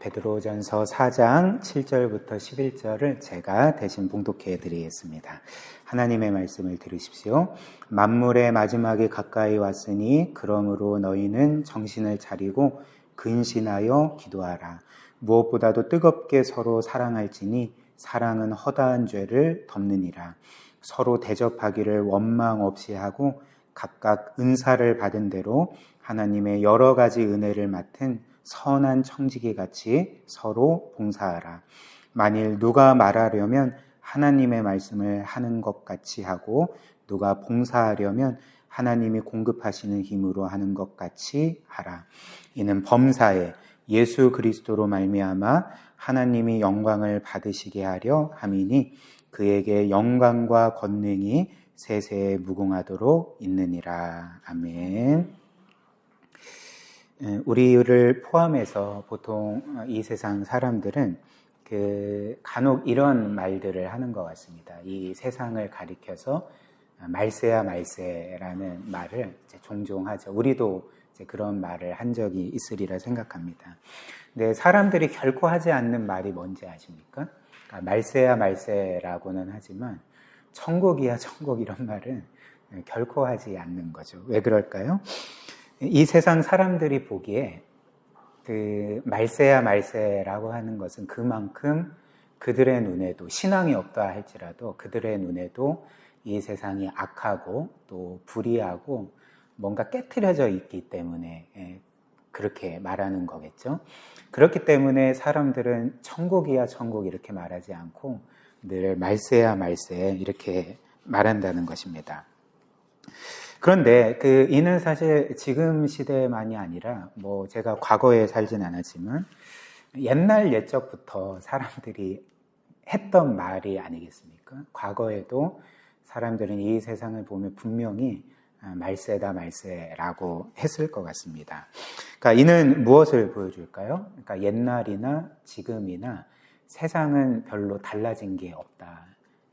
베드로전서 4장 7절부터 11절을 제가 대신 봉독해 드리겠습니다. 하나님의 말씀을 들으십시오. 만물의 마지막이 가까이 왔으니 그러므로 너희는 정신을 차리고 근신하여 기도하라. 무엇보다도 뜨겁게 서로 사랑할지니 사랑은 허다한 죄를 덮느니라. 서로 대접하기를 원망 없이 하고 각각 은사를 받은 대로 하나님의 여러 가지 은혜를 맡은 선한 청지기 같이 서로 봉사하라. 만일 누가 말하려면 하나님의 말씀을 하는 것 같이 하고 누가 봉사하려면 하나님이 공급하시는 힘으로 하는 것 같이 하라. 이는 범사에 예수 그리스도로 말미암아 하나님이 영광을 받으시게 하려 함이니 그에게 영광과 권능이 세세에 무궁하도록 있느니라. 아멘. 우리를 포함해서 보통 이 세상 사람들은 간혹 이런 말들을 하는 것 같습니다. 이 세상을 가리켜서 말세야 말세라는 말을 종종 하죠. 우리도 그런 말을 한 적이 있으리라 생각합니다. 근데 사람들이 결코 하지 않는 말이 뭔지 아십니까? 그러니까 말세야 말세라고는 하지만 천국이야 천국 이런 말은 결코 하지 않는 거죠. 왜 그럴까요? 이 세상 사람들이 보기에 말세야 말세라고 하는 것은 그만큼 그들의 눈에도 신앙이 없다 할지라도 그들의 눈에도 이 세상이 악하고 또 불의하고 뭔가 깨트려져 있기 때문에 그렇게 말하는 거겠죠. 그렇기 때문에 사람들은 천국이야 천국 이렇게 말하지 않고 늘 말세야 말세 이렇게 말한다는 것입니다. 그런데 이는 사실 지금 시대만이 아니라 제가 과거에 살진 않았지만 옛날 옛적부터 사람들이 했던 말이 아니겠습니까? 과거에도 사람들은 이 세상을 보면 분명히 말세다 말세라고 했을 것 같습니다. 그러니까 이는 무엇을 보여줄까요? 그러니까 옛날이나 지금이나 세상은 별로 달라진 게 없다.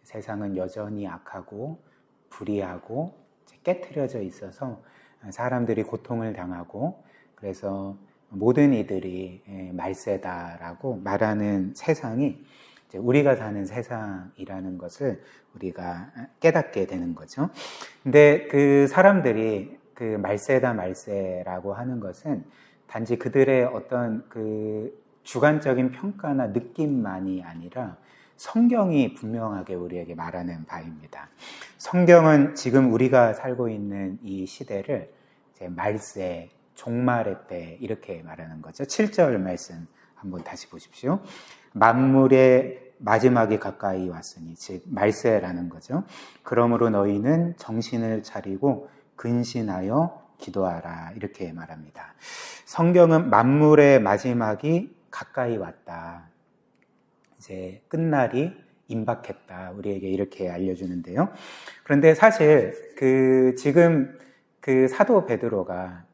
세상은 여전히 악하고 불의하고 깨트려져 있어서 사람들이 고통을 당하고 그래서 모든 이들이 말세다라고 말하는 세상이 우리가 사는 세상이라는 것을 우리가 깨닫게 되는 거죠. 근데 그 사람들이 말세다 말세라고 하는 것은 단지 그들의 어떤 주관적인 평가나 느낌만이 아니라 성경이 분명하게 우리에게 말하는 바입니다. 성경은 지금 우리가 살고 있는 이 시대를 말세, 종말의 때 이렇게 말하는 거죠. 7절 말씀 한번 다시 보십시오. 만물의 마지막이 가까이 왔으니 즉 말세라는 거죠. 그러므로 너희는 정신을 차리고 근신하여 기도하라 이렇게 말합니다. 성경은 만물의 마지막이 가까이 왔다. 이제 끝날이 임박했다. 우리에게 이렇게 알려주는데요. 그런데 사실 지금 사도 베드로가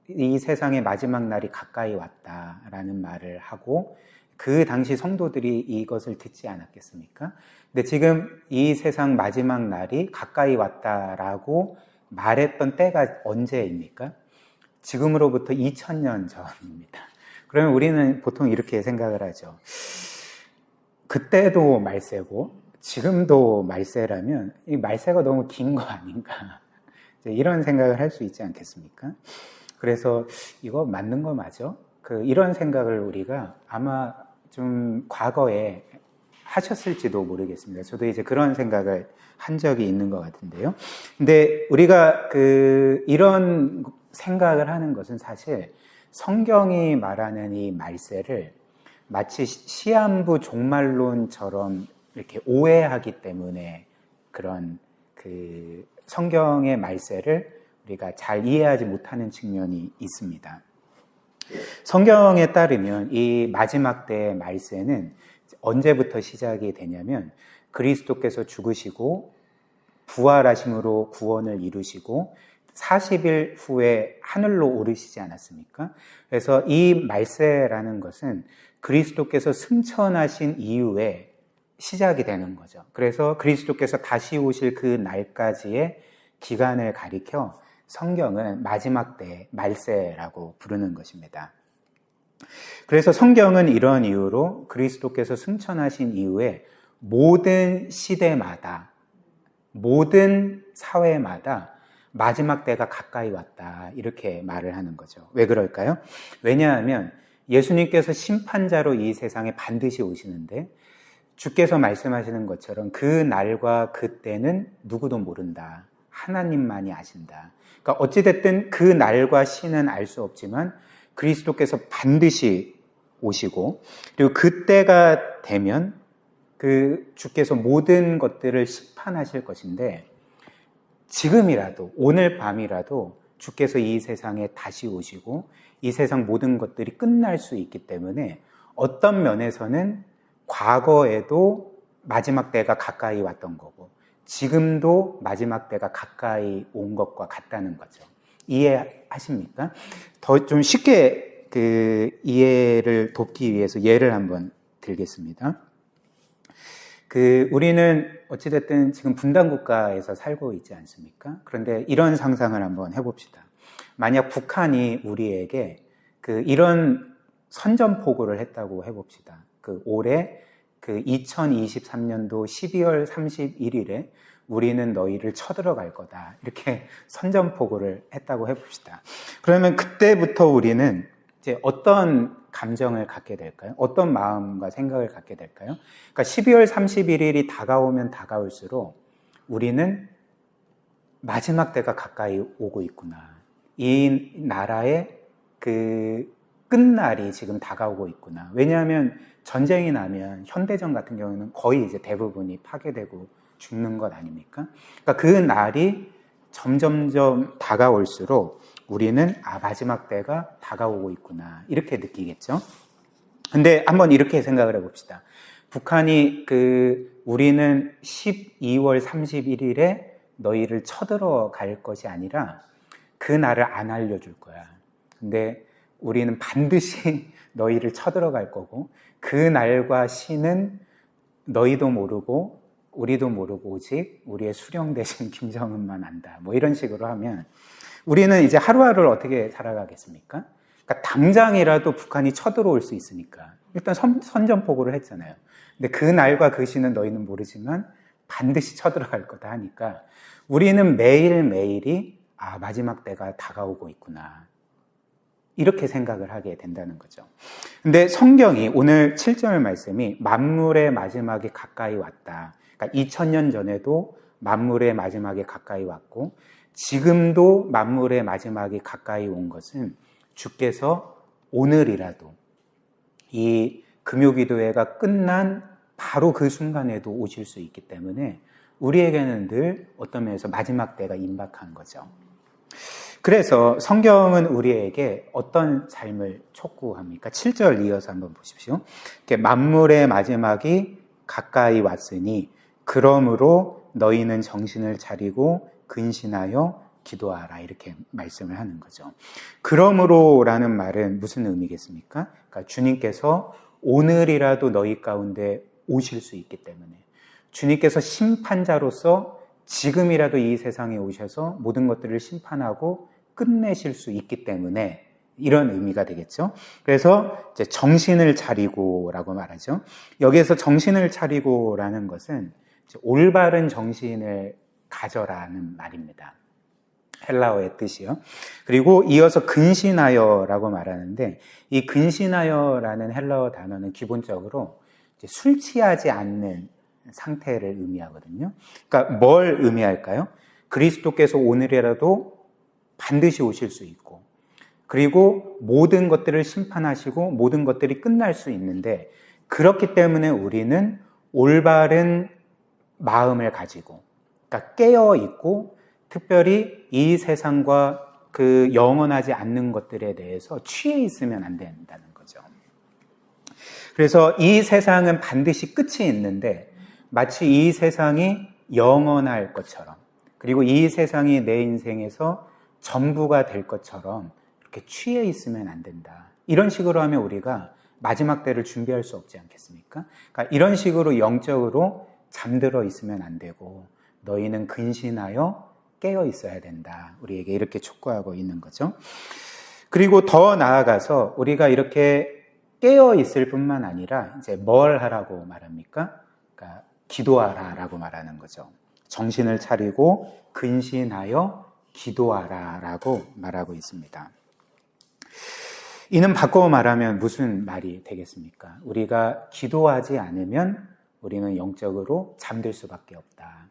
이 세상의 마지막 날이 가까이 왔다라는 말을 하고 그 당시 성도들이 이것을 듣지 않았겠습니까? 근데 지금 이 세상 마지막 날이 가까이 왔다라고 말했던 때가 언제입니까? 지금으로부터 2000년 전입니다. 그러면 우리는 보통 이렇게 생각을 하죠. 그때도 말세고 지금도 말세라면 이 말세가 너무 긴 거 아닌가 이런 생각을 할 수 있지 않겠습니까? 그래서 이거 맞는 거 맞아? 이런 생각을 우리가 아마 좀 과거에 하셨을지도 모르겠습니다. 저도 이제 그런 생각을 한 적이 있는 것 같은데요. 근데 우리가 이런 생각을 하는 것은 사실 성경이 말하는 이 말세를 마치 시한부 종말론처럼 이렇게 오해하기 때문에 그런 성경의 말세를 우리가 잘 이해하지 못하는 측면이 있습니다. 성경에 따르면 이 마지막 때의 말세는 언제부터 시작이 되냐면 그리스도께서 죽으시고 부활하심으로 구원을 이루시고 40일 후에 하늘로 오르시지 않았습니까? 그래서 이 말세라는 것은 그리스도께서 승천하신 이후에 시작이 되는 거죠. 그래서 그리스도께서 다시 오실 그 날까지의 기간을 가리켜 성경은 마지막 때 말세라고 부르는 것입니다. 그래서 성경은 이런 이유로 그리스도께서 승천하신 이후에 모든 시대마다, 모든 사회마다 마지막 때가 가까이 왔다, 이렇게 말을 하는 거죠. 왜 그럴까요? 왜냐하면 예수님께서 심판자로 이 세상에 반드시 오시는데 주께서 말씀하시는 것처럼 그 날과 그 때는 누구도 모른다. 하나님만이 아신다. 그러니까 어찌됐든 그 날과 시는 알 수 없지만 그리스도께서 반드시 오시고, 그리고 그때가 되면 그 주께서 모든 것들을 심판하실 것인데, 지금이라도, 오늘 밤이라도 주께서 이 세상에 다시 오시고 이 세상 모든 것들이 끝날 수 있기 때문에 어떤 면에서는 과거에도 마지막 때가 가까이 왔던 거고 지금도 마지막 때가 가까이 온 것과 같다는 거죠. 이해하십니까? 더 좀 쉽게 이해를 돕기 위해서 예를 한번 들겠습니다. 우리는 어찌됐든 지금 분단국가에서 살고 있지 않습니까? 그런데 이런 상상을 한번 해봅시다. 만약 북한이 우리에게 이런 선전포고를 했다고 해봅시다. 올해 2023년도 12월 31일에 우리는 너희를 쳐들어갈 거다, 이렇게 선전포고를 했다고 해봅시다. 그러면 그때부터 우리는 이제 어떤 감정을 갖게 될까요? 어떤 마음과 생각을 갖게 될까요? 그러니까 12월 31일이 다가오면 다가올수록 우리는 마지막 때가 가까이 오고 있구나. 이 나라의 끝날이 지금 다가오고 있구나. 왜냐하면 전쟁이 나면 현대전 같은 경우는 거의 이제 대부분이 파괴되고 죽는 것 아닙니까? 그러니까 그 날이 점점점 다가올수록 우리는 마지막 때가 다가오고 있구나, 이렇게 느끼겠죠. 근데 한번 이렇게 생각을 해봅시다. 북한이 우리는 12월 31일에 너희를 쳐들어갈 것이 아니라 그 날을 안 알려줄 거야. 근데 우리는 반드시 너희를 쳐들어갈 거고 그 날과 시는 너희도 모르고 우리도 모르고 오직 우리의 수령 대신 김정은만 안다. 뭐 이런 식으로 하면 우리는 이제 하루하루를 어떻게 살아가겠습니까? 그러니까 당장이라도 북한이 쳐들어올 수 있으니까 일단 선전포고를 했잖아요. 근데 그 날과 그 시는 너희는 모르지만 반드시 쳐들어갈 거다 하니까 우리는 매일매일이 마지막 때가 다가오고 있구나, 이렇게 생각을 하게 된다는 거죠. 근데 성경이 오늘 7절 말씀이 만물의 마지막이 가까이 왔다. 그러니까 2000년 전에도 만물의 마지막이 가까이 왔고 지금도 만물의 마지막이 가까이 온 것은 주께서 오늘이라도 이 금요기도회가 끝난 바로 그 순간에도 오실 수 있기 때문에 우리에게는 늘 어떤 면에서 마지막 때가 임박한 거죠. 그래서 성경은 우리에게 어떤 삶을 촉구합니까? 7절 이어서 한번 보십시오. 만물의 마지막이 가까이 왔으니 그러므로 너희는 정신을 차리고 근신하여 기도하라, 이렇게 말씀을 하는 거죠. 그러므로라는 말은 무슨 의미겠습니까? 그러니까 주님께서 오늘이라도 너희 가운데 오실 수 있기 때문에, 주님께서 심판자로서 지금이라도 이 세상에 오셔서 모든 것들을 심판하고 끝내실 수 있기 때문에 이런 의미가 되겠죠. 그래서 이제 정신을 차리고라고 말하죠. 여기에서 정신을 차리고라는 것은 올바른 정신을 가져라는 말입니다. 헬라어의 뜻이요. 그리고 이어서 근신하여라고 말하는데 이 근신하여라는 헬라어 단어는 기본적으로 술 취하지 않는 상태를 의미하거든요. 그러니까 뭘 의미할까요? 그리스도께서 오늘이라도 반드시 오실 수 있고 그리고 모든 것들을 심판하시고 모든 것들이 끝날 수 있는데 그렇기 때문에 우리는 올바른 마음을 가지고, 그러니까 깨어있고 특별히 이 세상과 그 영원하지 않는 것들에 대해서 취해 있으면 안 된다는 거죠. 그래서 이 세상은 반드시 끝이 있는데 마치 이 세상이 영원할 것처럼 그리고 이 세상이 내 인생에서 전부가 될 것처럼 이렇게 취해 있으면 안 된다. 이런 식으로 하면 우리가 마지막 때를 준비할 수 없지 않겠습니까? 그러니까 이런 식으로 영적으로 잠들어 있으면 안 되고 너희는 근신하여 깨어 있어야 된다. 우리에게 이렇게 촉구하고 있는 거죠. 그리고 더 나아가서 우리가 이렇게 깨어 있을 뿐만 아니라 이제 뭘 하라고 말합니까? 그러니까 기도하라라고 말하는 거죠. 정신을 차리고 근신하여 기도하라라고 말하고 있습니다. 이는 바꿔 말하면 무슨 말이 되겠습니까? 우리가 기도하지 않으면 우리는 영적으로 잠들 수밖에 없다.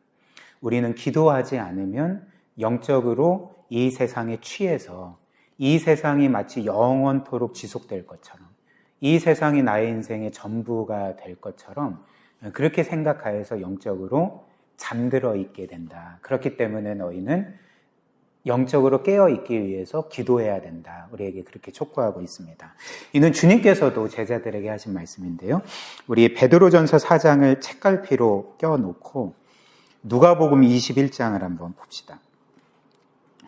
우리는 기도하지 않으면 영적으로 이 세상에 취해서 이 세상이 마치 영원토록 지속될 것처럼, 이 세상이 나의 인생의 전부가 될 것처럼 그렇게 생각하여서 영적으로 잠들어 있게 된다. 그렇기 때문에 너희는 영적으로 깨어 있기 위해서 기도해야 된다. 우리에게 그렇게 촉구하고 있습니다. 이는 주님께서도 제자들에게 하신 말씀인데요. 우리 베드로전서 4장을 책갈피로 껴놓고 누가복음 21장을 한번 봅시다.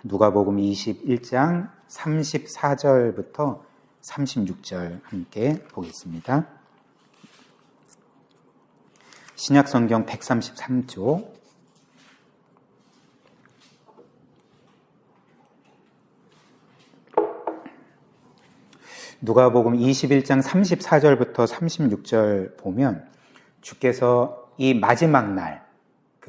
누가복음 21장 34절부터 36절 함께 보겠습니다. 신약성경 133조 누가복음 21장 34절부터 36절 보면 주께서 이 마지막 날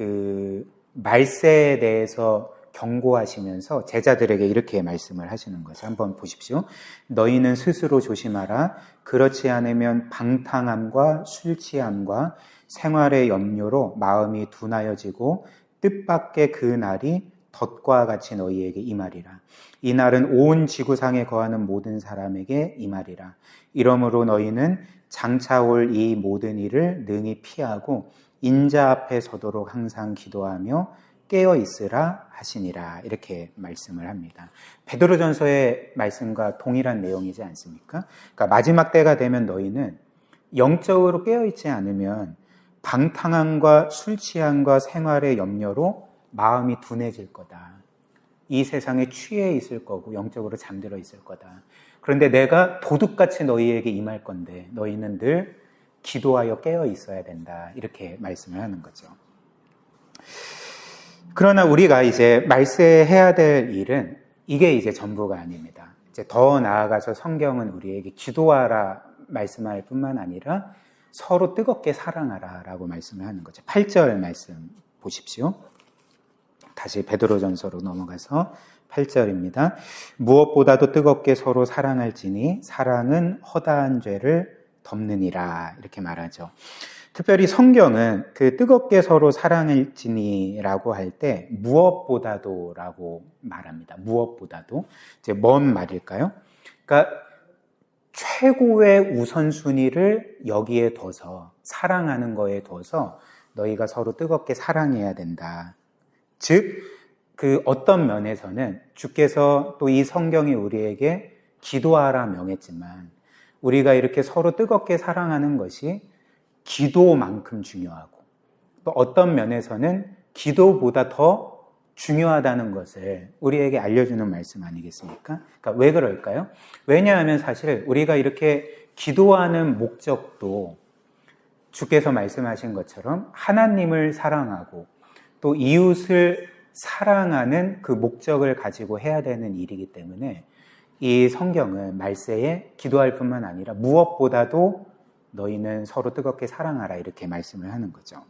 그 말세에 대해서 경고하시면서 제자들에게 이렇게 말씀을 하시는 거죠. 한번 보십시오. 너희는 스스로 조심하라. 그렇지 않으면 방탕함과 술 취함과 생활의 염려로 마음이 둔하여지고 뜻밖의 그 날이 덫과 같이 너희에게 임하리라. 이 날은 온 지구상에 거하는 모든 사람에게 임하리라. 이러므로 너희는 장차 올 이 모든 일을 능히 피하고 인자 앞에 서도록 항상 기도하며 깨어 있으라 하시니라. 이렇게 말씀을 합니다. 베드로전서의 말씀과 동일한 내용이지 않습니까? 그러니까 마지막 때가 되면 너희는 영적으로 깨어 있지 않으면 방탕함과 술 취함과 생활의 염려로 마음이 둔해질 거다. 이 세상에 취해 있을 거고 영적으로 잠들어 있을 거다. 그런데 내가 도둑같이 너희에게 임할 건데 너희는 늘 기도하여 깨어 있어야 된다. 이렇게 말씀을 하는 거죠. 그러나 우리가 이제 말세해야 될 일은 이게 이제 전부가 아닙니다. 이제 더 나아가서 성경은 우리에게 기도하라 말씀할 뿐만 아니라 서로 뜨겁게 사랑하라 라고 말씀을 하는 거죠. 8절 말씀 보십시오. 다시 베드로전서로 넘어가서 8절입니다. 무엇보다도 뜨겁게 서로 사랑할지니 사랑은 허다한 죄를 덮느니라. 이렇게 말하죠. 특별히 성경은 그 뜨겁게 서로 사랑할지니라고 할 때 무엇보다도라고 말합니다. 무엇보다도. 이제 뭔 말일까요? 그러니까 최고의 우선순위를 여기에 둬서 사랑하는 거에 둬서 너희가 서로 뜨겁게 사랑해야 된다. 즉, 그 어떤 면에서는 주께서 또 이 성경이 우리에게 기도하라 명했지만 우리가 이렇게 서로 뜨겁게 사랑하는 것이 기도만큼 중요하고 또 어떤 면에서는 기도보다 더 중요하다는 것을 우리에게 알려주는 말씀 아니겠습니까? 그러니까 왜 그럴까요? 왜냐하면 사실 우리가 이렇게 기도하는 목적도 주께서 말씀하신 것처럼 하나님을 사랑하고 또 이웃을 사랑하는 그 목적을 가지고 해야 되는 일이기 때문에 이 성경은 말세에 기도할 뿐만 아니라 무엇보다도 너희는 서로 뜨겁게 사랑하라 이렇게 말씀을 하는 거죠.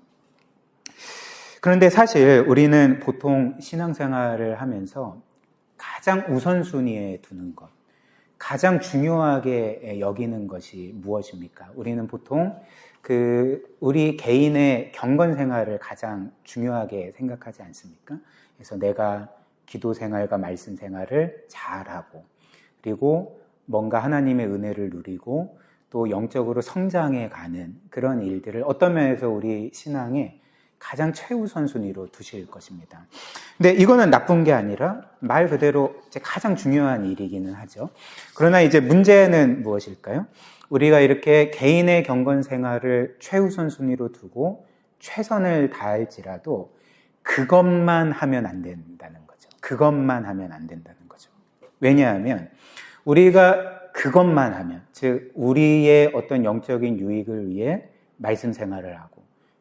그런데 사실 우리는 보통 신앙생활을 하면서 가장 우선순위에 두는 것, 가장 중요하게 여기는 것이 무엇입니까? 우리는 보통 우리 개인의 경건 생활을 가장 중요하게 생각하지 않습니까? 그래서 내가 기도 생활과 말씀 생활을 잘하고 그리고 뭔가 하나님의 은혜를 누리고 또 영적으로 성장해 가는 그런 일들을 어떤 면에서 우리 신앙에 가장 최우선 순위로 두실 것입니다. 근데 이거는 나쁜 게 아니라 말 그대로 이제 가장 중요한 일이기는 하죠. 그러나 이제 문제는 무엇일까요? 우리가 이렇게 개인의 경건 생활을 최우선 순위로 두고 최선을 다할지라도 그것만 하면 안 된다는 거죠. 그것만 하면 안 된다는 거죠. 왜냐하면 우리가 그것만 하면, 즉 우리의 어떤 영적인 유익을 위해 말씀 생활을 하고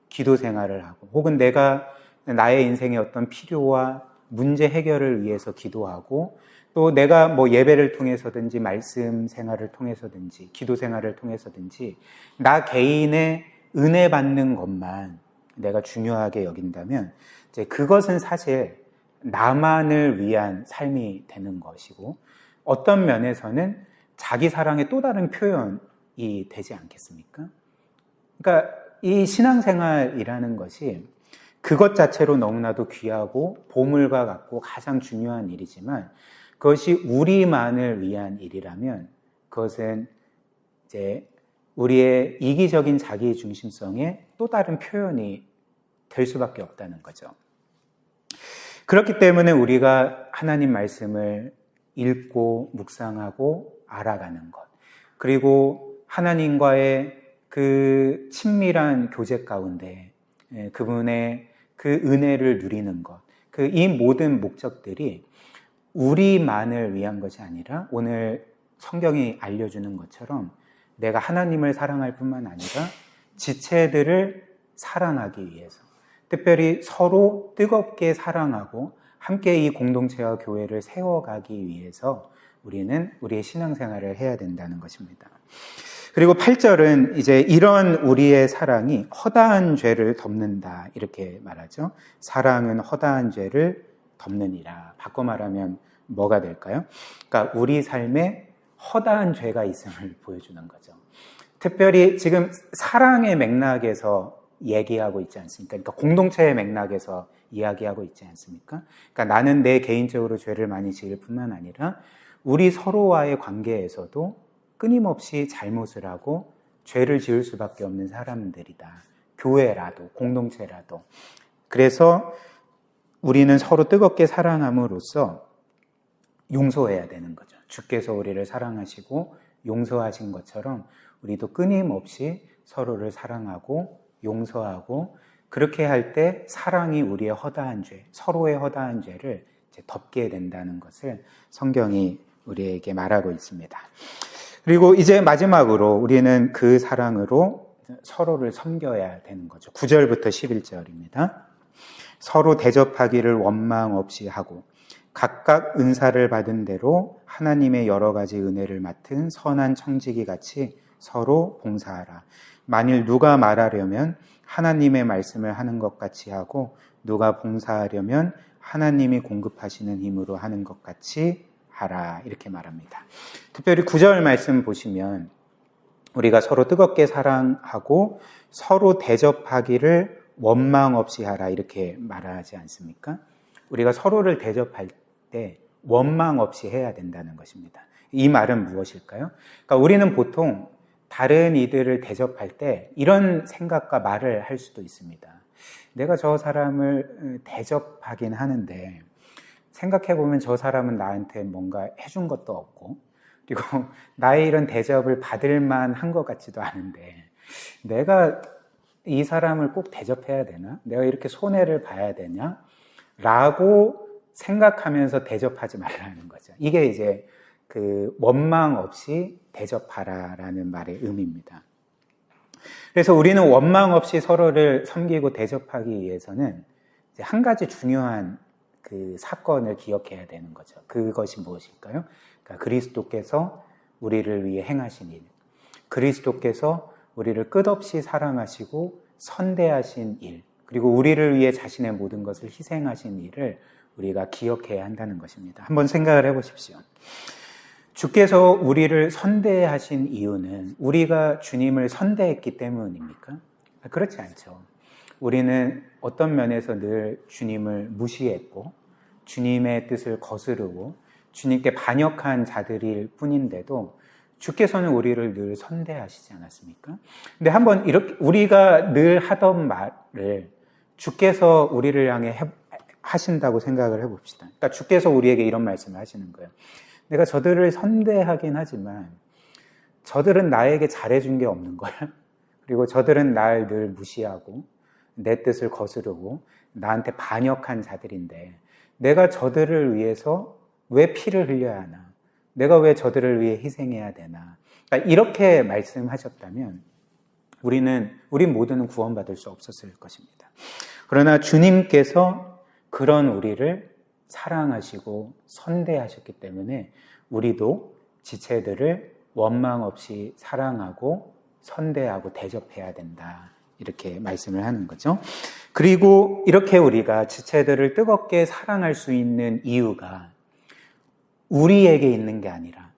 기도 생활을 하고 혹은 내가 나의 인생의 어떤 필요와 문제 해결을 위해서 기도하고 또 내가 뭐 예배를 통해서든지 말씀 생활을 통해서든지 기도 생활을 통해서든지 나 개인의 은혜 받는 것만 내가 중요하게 여긴다면 이제 그것은 사실 나만을 위한 삶이 되는 것이고 어떤 면에서는 자기 사랑의 또 다른 표현이 되지 않겠습니까? 그러니까 이 신앙생활이라는 것이 그것 자체로 너무나도 귀하고 보물과 같고 가장 중요한 일이지만 그것이 우리만을 위한 일이라면 그것은 이제 우리의 이기적인 자기 중심성의 또 다른 표현이 될 수밖에 없다는 거죠. 그렇기 때문에 우리가 하나님 말씀을 읽고 묵상하고 알아가는 것, 그리고 하나님과의 그 친밀한 교제 가운데 그분의 그 은혜를 누리는 것, 이 모든 목적들이 우리만을 위한 것이 아니라 오늘 성경이 알려주는 것처럼 내가 하나님을 사랑할 뿐만 아니라 지체들을 사랑하기 위해서, 특별히 서로 뜨겁게 사랑하고 함께 이 공동체와 교회를 세워가기 위해서 우리는 우리의 신앙생활을 해야 된다는 것입니다. 그리고 8절은 이제 이런 우리의 사랑이 허다한 죄를 덮는다 이렇게 말하죠. 사랑은 허다한 죄를 덮느니라. 바꿔 말하면 뭐가 될까요? 그러니까 우리 삶에 허다한 죄가 있음을 보여주는 거죠. 특별히 지금 사랑의 맥락에서 얘기하고 있지 않습니까? 그러니까 공동체의 맥락에서 이야기하고 있지 않습니까? 그러니까 나는 내 개인적으로 죄를 많이 지을 뿐만 아니라 우리 서로와의 관계에서도 끊임없이 잘못을 하고 죄를 지을 수밖에 없는 사람들이다. 교회라도 공동체라도. 그래서 우리는 서로 뜨겁게 사랑함으로써 용서해야 되는 거죠. 주께서 우리를 사랑하시고 용서하신 것처럼 우리도 끊임없이 서로를 사랑하고 용서하고 그렇게 할 때 사랑이 우리의 허다한 죄, 서로의 허다한 죄를 이제 덮게 된다는 것을 성경이 우리에게 말하고 있습니다. 그리고 이제 마지막으로 우리는 그 사랑으로 서로를 섬겨야 되는 거죠. 9절부터 11절입니다. 서로 대접하기를 원망 없이 하고 각각 은사를 받은 대로 하나님의 여러 가지 은혜를 맡은 선한 청지기 같이 서로 봉사하라. 만일 누가 말하려면 하나님의 말씀을 하는 것 같이 하고 누가 봉사하려면 하나님이 공급하시는 힘으로 하는 것 같이 하라. 이렇게 말합니다. 특별히 9절 말씀 보시면 우리가 서로 뜨겁게 사랑하고 서로 대접하기를 원망 없이 하라. 이렇게 말하지 않습니까? 우리가 서로를 대접할 때 원망 없이 해야 된다는 것입니다. 이 말은 무엇일까요? 그러니까 우리는 보통 다른 이들을 대접할 때 이런 생각과 말을 할 수도 있습니다. 내가 저 사람을 대접하긴 하는데 생각해보면 저 사람은 나한테 뭔가 해준 것도 없고 그리고 나의 이런 대접을 받을 만한 것 같지도 않은데 내가 이 사람을 꼭 대접해야 되나? 내가 이렇게 손해를 봐야 되냐? 라고 생각하면서 대접하지 말라는 거죠. 이게 이제 그 원망 없이 대접하라라는 말의 의미입니다. 그래서 우리는 원망 없이 서로를 섬기고 대접하기 위해서는 이제 한 가지 중요한 그 사건을 기억해야 되는 거죠. 그것이 무엇일까요? 그러니까 그리스도께서 우리를 위해 행하신 일, 그리스도께서 우리를 끝없이 사랑하시고 선대하신 일, 그리고 우리를 위해 자신의 모든 것을 희생하신 일을 우리가 기억해야 한다는 것입니다. 한번 생각을 해보십시오. 주께서 우리를 선대하신 이유는 우리가 주님을 선대했기 때문입니까? 그렇지 않죠. 우리는 어떤 면에서 늘 주님을 무시했고 주님의 뜻을 거스르고 주님께 반역한 자들일 뿐인데도 주께서는 우리를 늘 선대하시지 않았습니까? 근데 한번 이렇게 우리가 늘 하던 말을 주께서 우리를 향해 하신다고 생각을 해봅시다. 그러니까 주께서 우리에게 이런 말씀을 하시는 거예요. 내가 저들을 선대하긴 하지만 저들은 나에게 잘해준 게 없는 거야. 그리고 저들은 날 늘 무시하고 내 뜻을 거스르고 나한테 반역한 자들인데 내가 저들을 위해서 왜 피를 흘려야 하나? 내가 왜 저들을 위해 희생해야 되나? 그러니까 이렇게 말씀하셨다면 우리 모두는 구원받을 수 없었을 것입니다. 그러나 주님께서 그런 우리를 사랑하시고 선대하셨기 때문에 우리도 지체들을 원망 없이 사랑하고 선대하고 대접해야 된다. 이렇게 말씀을 하는 거죠. 그리고 이렇게 우리가 지체들을 뜨겁게 사랑할 수 있는 이유가 우리에게 있는 게 아니라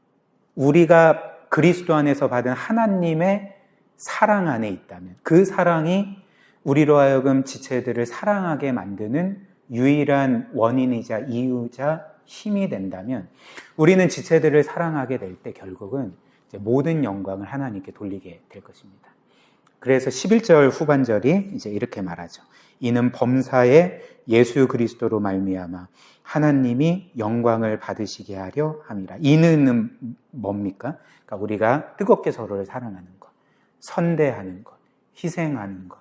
우리가 그리스도 안에서 받은 하나님의 사랑 안에 있다면 그 사랑이 우리로 하여금 지체들을 사랑하게 만드는 유일한 원인이자 이유자 힘이 된다면 우리는 지체들을 사랑하게 될 때 결국은 이제 모든 영광을 하나님께 돌리게 될 것입니다. 그래서 11절 후반절이 이제 이렇게 말하죠. 이는 범사에 예수 그리스도로 말미암아 하나님이 영광을 받으시게 하려 함이라. 이는 뭡니까? 그러니까 우리가 뜨겁게 서로를 사랑하는 것, 선대하는 것, 희생하는 것,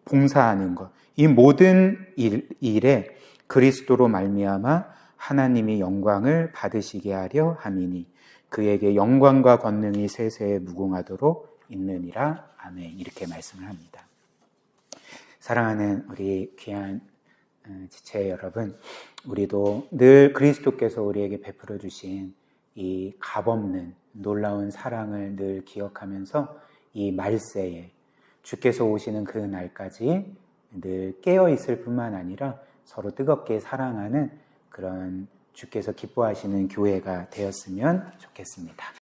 봉사하는 것, 이 모든 일에 그리스도로 말미암아 하나님이 영광을 받으시게 하려 함이니 그에게 영광과 권능이 세세에 무궁하도록 있느니라. 아멘. 이렇게 말씀을 합니다. 사랑하는 우리 귀한 지체 여러분, 우리도 늘 그리스도께서 우리에게 베풀어 주신 이 값없는 놀라운 사랑을 늘 기억하면서 이 말세에 주께서 오시는 그 날까지 늘 깨어 있을 뿐만 아니라 서로 뜨겁게 사랑하는 그런 주께서 기뻐하시는 교회가 되었으면 좋겠습니다.